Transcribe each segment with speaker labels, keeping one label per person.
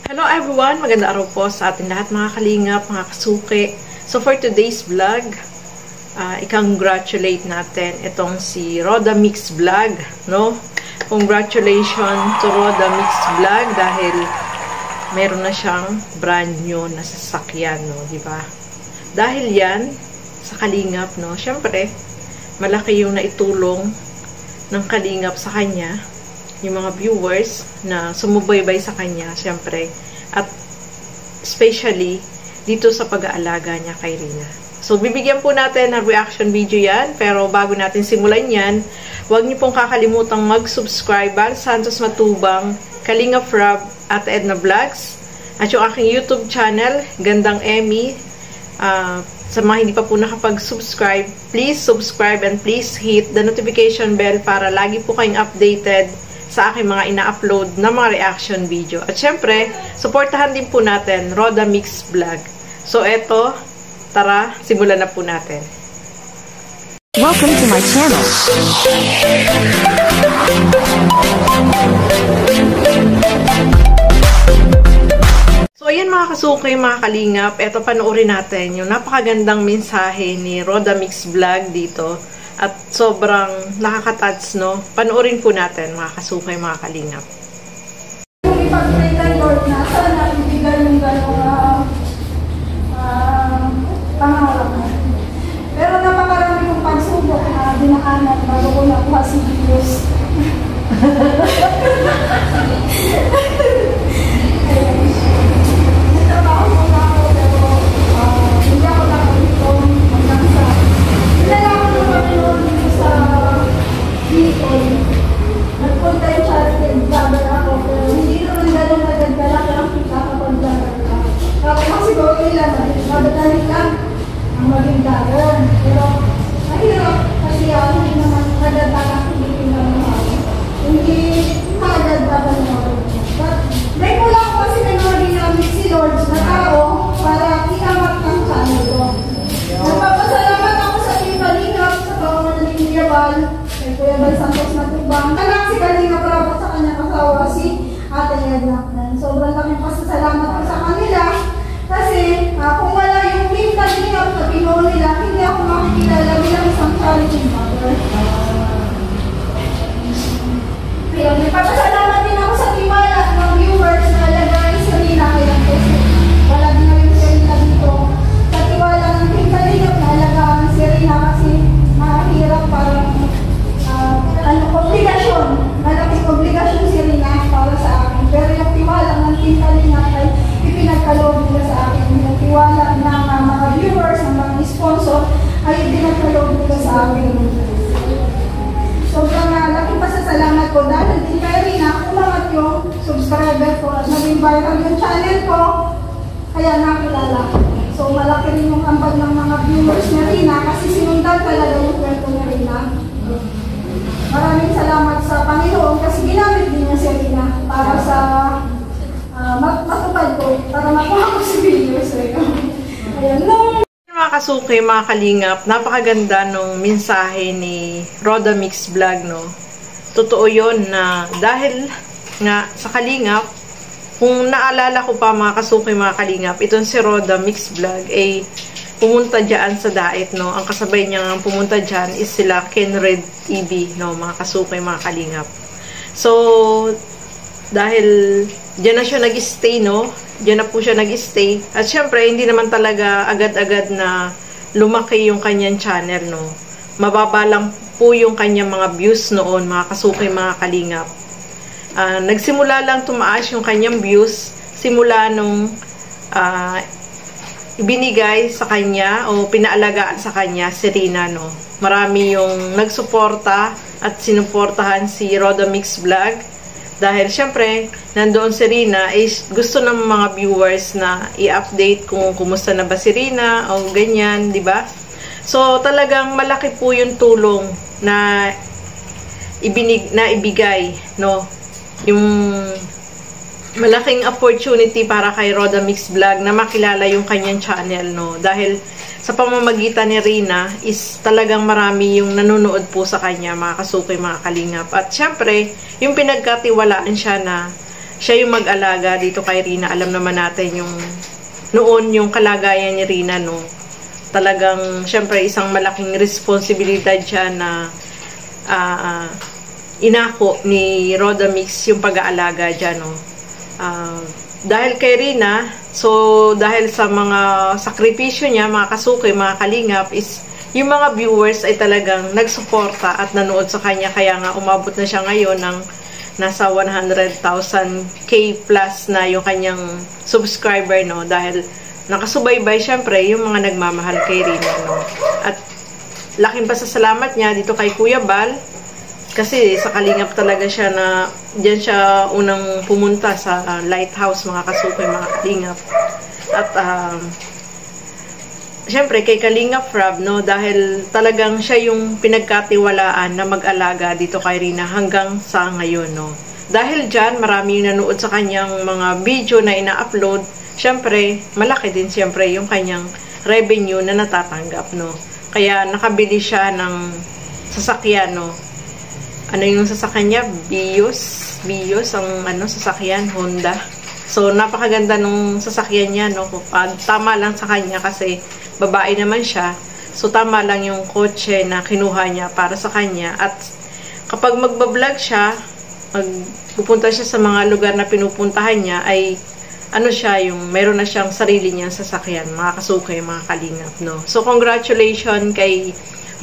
Speaker 1: Hello everyone! Maganda araw po sa atin lahat mga kalingap, mga kasuki. So for today's vlog, i-congratulate natin itong si Roda Mix Vlog, no? Congratulations to Roda Mix Vlog dahil meron na siyang brand new na sasakyan, no? Diba? Dahil yan, sa kalingap, no? Syempre, malaki yung naitulong ng kalingap sa kanya, yung mga viewers na sumubaybay sa kanya, syempre, at especially dito sa pag-aalaga niya kay Rina. So, bibigyan po natin ng reaction video yan, pero bago natin simulan yan, huwag niyo pong kakalimutang mag-subscribe, Bal Santos Matubang, Kalingap Rob, at Edna Vlogs, at yung aking YouTube channel, Gandang Emmy. Sa mga hindi pa po nakapag-subscribe, please subscribe and please hit the notification bell para lagi po kayong updated sa aking mga ina-upload na mga reaction video. At syempre, supportahan din po natin Roda Mix Vlog. So eto, tara, simulan na po natin.
Speaker 2: Welcome to my channel.
Speaker 1: So ayan mga kasuki, mga kalingap, eto panoorin natin yung napakagandang mensahe ni Roda Mix Vlog dito. At sobrang nakaka-touch, no? Panoorin po natin, mga kasuki, mga kalingap.
Speaker 3: Yung ipag-pray kay Lord na sana ibigay yung gano'ng pangalaman. Pero napakarami kong pagsubok na dinaanan bago ko nakuha si Diyos. Nagtrabaho ko na ako, pero hindi ako nakalitong hanggang sa nilalaman ko kami noon sa Bicol. Nagpunta yung charity and vlogger ako, pero hindi naman gano'ng nagagala lang kakapag-vlogger ka. Kapag siguro nila, madadali lang ang maging vlogger. Pero mahirap kasi ako hindi naman nadadala hindi naman ako. Hindi agad dapat ako. But may kulang kasi nanonood namin si Lord na tao para iangat ng channel ko. Nagpapasalamat ako sa Team Kalingap, sa pangunan ni Kuya Bal, kay Kuya Bal Santos Matubang. Anak si Kalingap Rabot sa kanyang asawa, si Ate Edna. Sobrang laking pasasalamat ko sa kanila. Kasi kung wala yung Team Kalingap na pinuo nila, hindi ako makikilala bilang isang charity mother. Kaya nagpapasalamat din ako sa tiwala ng viewers na lagay sa Rina. Kaya kasi wala din na yung Rina dito. Sa tiwala ng Team Kalingap na alagaan si Rina kasi mahirap parang obligasyon. Malaking obligasyon si Rina para sa akin. Pero yung tiwala ng Team Kalingap ay ipinagkaloob nila sa akin. Yung tiwala ng mga viewers, ng mga sponsor ay ipinagkaloob nila sa akin. Sobrang laking pasasalamat ko dahil din kay Rina umangat yung subscriber ko at naging viral yung channel ko. Kaya nakilala ko. So malaki rin yung ambag ng mga viewers ni Rina kasi sinundan talaga yung kwento ni Rina. Maraming salamat sa Panginoon kasi ginamit din niya si Rina para sa matupad ko, para makuha ko si videos. Ayan,
Speaker 1: Mga kasuki, mga kalingap, napakaganda nung mensahe ni Roda Mix Vlog, no? Totoo yun na dahil nga sa kalingap, kung naalala ko pa mga kasuki, mga kalingap, itong si Roda Mix Vlog ay pumunta dyan sa Dait, no? Ang kasabay niya pumunta dyan is sila Kenred TV, no? Mga kasuki, mga kalingap. So, dahil dyan na siya nag-stay, no? Diyan na po siya nag-stay. At syempre, hindi naman talaga agad-agad na lumaki yung kanyang channel, no? Mababa lang po yung kanyang mga views noon, mga kasuki, mga kalingap. Nagsimula lang tumaas yung kanyang views simula nung ibinigay sa kanya o pinaalagaan sa kanya si Rina, no? Marami yung nagsuporta at sinuportahan si Roda Mix Vlog. Dahil syempre, nandoon si Rina, is gusto ng mga viewers na i-update kung kumusta na ba si Rina o ganyan, di ba? So, talagang malaki po yung tulong na ibigay, no? Yung malaking opportunity para kay Roda Mix Vlog na makilala yung kanyang channel, no? Dahil sa pamamagitan ni Rina is talagang marami yung nanonood po sa kanya, mga kasuki, mga kalingap. At syempre, yung pinagkatiwalaan siya na siya yung mag-alaga dito kay Rina. Alam naman natin yung noon yung kalagayan ni Rina, no. Talagang syempre isang malaking responsibilidad siya na inako ni Roda Mix yung pag-aalaga dyan, no. Dahil kay Rina, so dahil sa mga sakripisyo niya, mga kasuki, mga kalingap, is yung mga viewers ay talagang nagsuporta at nanood sa kanya. Kaya nga umabot na siya ngayon ng nasa 100,000k plus na yung kanyang subscriber, no. Dahil nakasubaybay syempre yung mga nagmamahal kay Rina, no. At laking pasasalamat niya dito kay Kuya Bal. Kasi sa kalingap talaga siya na diyan siya unang pumunta sa lighthouse, mga kasuki, mga kalingap. At syempre kay Kalingap Rob, no, dahil talagang siya yung pinagkatiwalaan na mag-alaga dito kay Rina hanggang sa ngayon, no. Dahil diyan maraming nanood sa kanyang mga video na ina-upload, syempre malaki din syempre yung kanyang revenue na natatanggap, no. Kaya nakabili siya ng sasakyan, no. Ano yung sasakyan niya? Vios ang sasakyan, Honda. So, napakaganda nung sasakyan niya, no? Tama lang sa kanya kasi babae naman siya. So, tama lang yung kotse na kinuha niya para sa kanya. At kapag magbablog siya, pupunta siya sa mga lugar na pinupuntahan niya, ay yung meron na siyang sarili niyang sasakyan, mga kasuki, mga kalingap, no? So, congratulations kay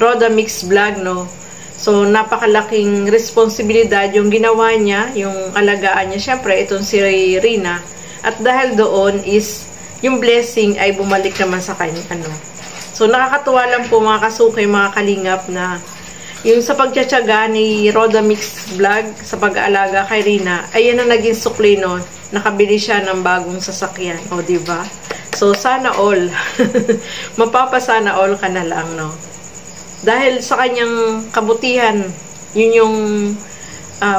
Speaker 1: Roda Mix Vlog, no? So, napakalaking responsibilidad yung ginawa niya, yung alagaan niya. Siyempre, itong si Rina. At dahil doon is, yung blessing ay bumalik naman sa kanya, ano. So, nakakatuwa lang po mga kasuki, mga kalingap na yung sa pagtsatsaga ni Roda Mix Vlog sa pag-aalaga kay Rina, ay yan ang naging sukli, no. Nakabili siya ng bagong sasakyan. O, diba? So, sana all. Mapapasana all ka na lang, no. Dahil sa kanyang kabutihan, yun yung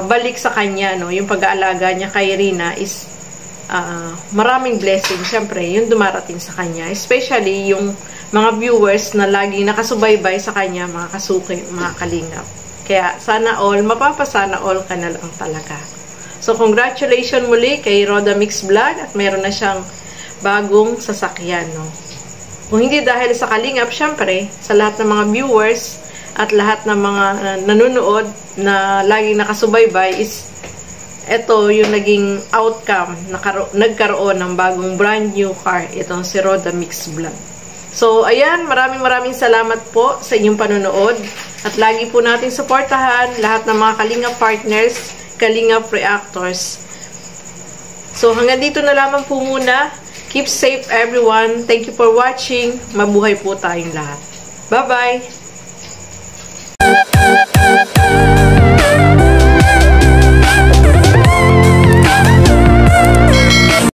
Speaker 1: balik sa kanya, no, yung pag-aalaga niya kay Rina is maraming blessing, syempre, yung dumarating sa kanya. Especially yung mga viewers na laging nakasubaybay sa kanya, mga kasuki, mga kalingap. Kaya sana all, mapapasana all ka na lang talaga. So, congratulations muli kay Roda Mix Vlog at meron na siyang bagong sasakyan, no. Kung hindi dahil sa kalingap, syempre, sa lahat ng mga viewers at lahat ng mga nanonood na laging nakasubaybay is ito yung naging outcome, nagkaroon ng bagong brand new car, itong si Roda Mix Vlog. So, ayan, maraming salamat po sa inyong panonood at lagi po natin suportahan lahat ng mga kalingap partners, kalingap reactors. So, hanggang dito na lamang po muna. Keep safe everyone. Thank you for watching. Mabuhay po tayong lahat. Bye-bye!